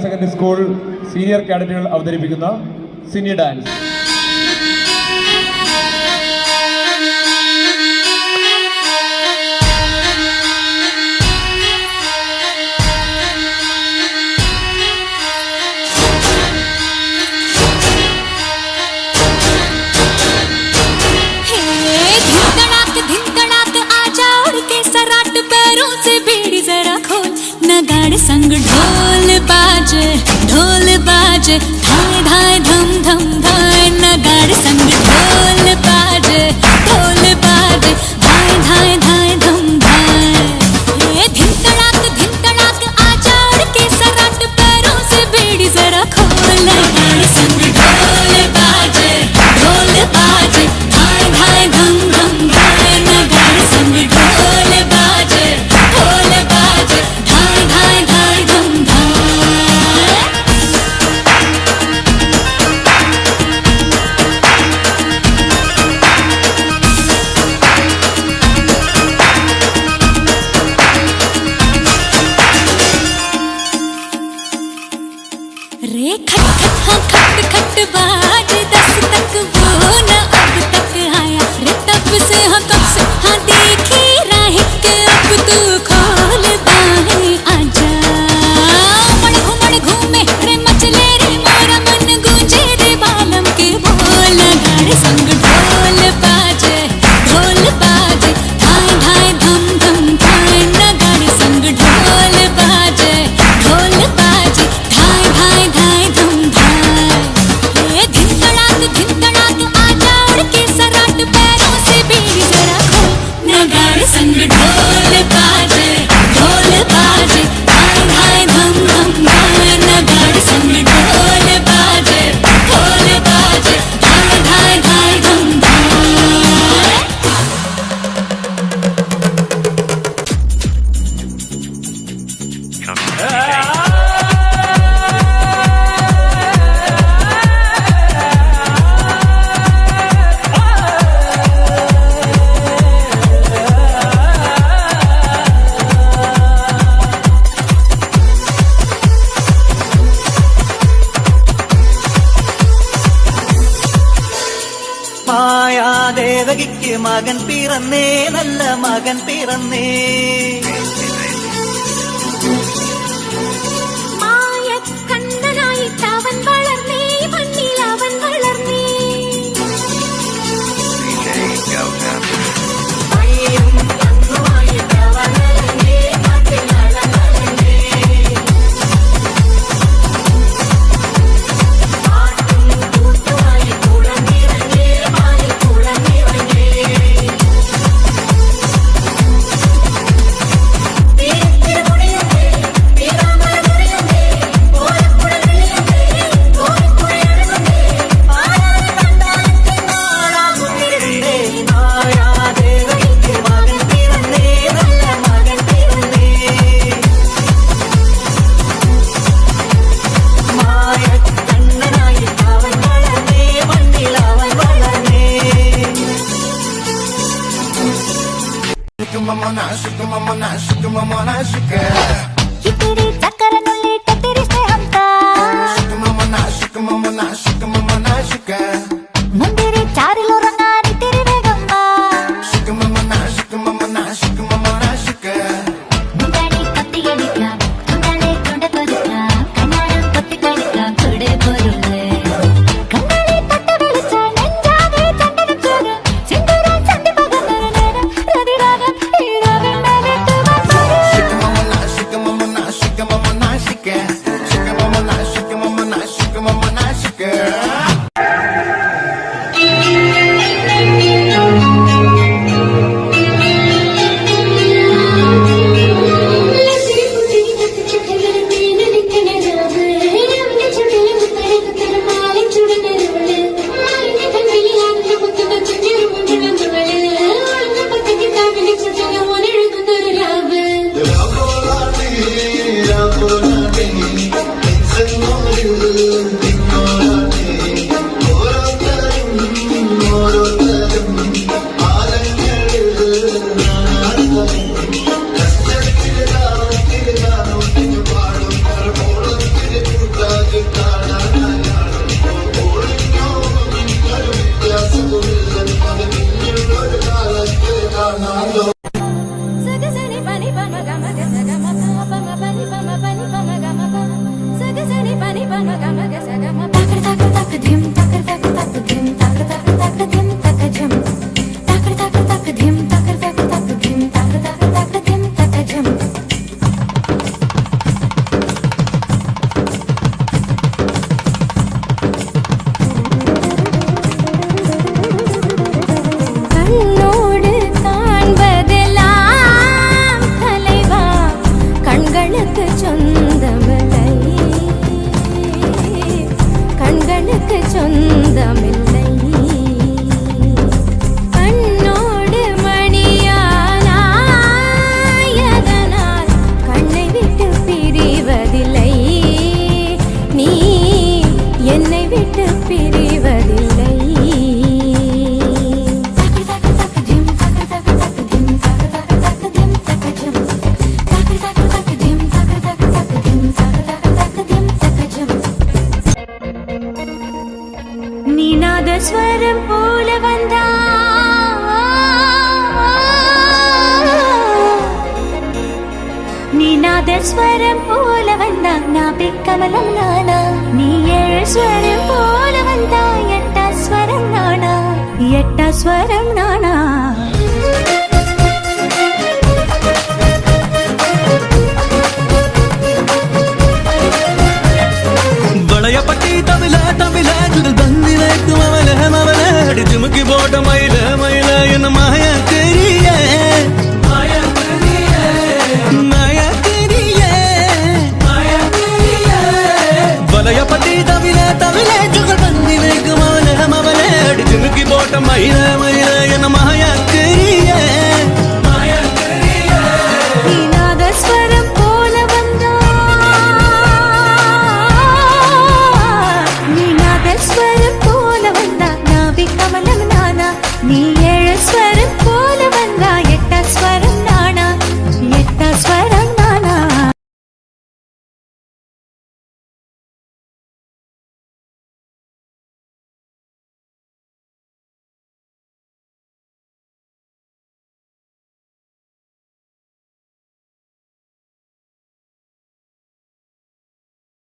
Secondary school senior കാഡറ്റുകൾ അവതരിപ്പിക്കുന്ന Sini dance. संग ढोल बाजे धाय धाय धम धम धाय नगाड़ संग ढोल बाजे धाय धाय धाय धम धाय. ये धिन तड़ाक आजा उड़ के सराट पैरों से बेड़ी जरा खोल. नगाड़ संग ढोल बाजे धाय धाय धम धम धाय नगाड़ संग ढोल बाजे धाय धाय धाय धम धाय. रे खट खट खट बाज 10 तक वो न अब तक आया रे तब से हाँ कब से हाँ देखी राह के अब तू खोल बाहें आजा. उमड़ घूमे रे मचले रे मोरा मन गूंजे रे बालम के बोल. गाड़ संग ढोल बाजे धाय धाय धम धम धाय नगाड़ संग ढोल बाजे धाय धाय धाय धम धाय. ये धिन तड़ाक आजा उड़ के सराट पैरों से बेड़ी जरा खोल. नगाड़ संग ढोल बाजे धाय धाय धम धम धाय नगाड़ संग ढोल बाजे धाय धाय धाय धम धाय. മായാദേവകിക്ക് മകൻ പിറന്നേ, നല്ല മകൻ പിറന്നേ. മായക്കണ്ണനായിട്ട് അവൻ വളർന്നേ, മണ്ണിൽ അവൻ വളർന്നേ. ஸ்வரம் போல வந்தா நீ நாதஸ்வரம் போல வந்தா நான் பிக்கமலம் நானா நீ ஏழு ஸ்வரம் போல வந்தா எட்டா ஸ்வரம் நானா எட்டா ஸ்வரம் நானா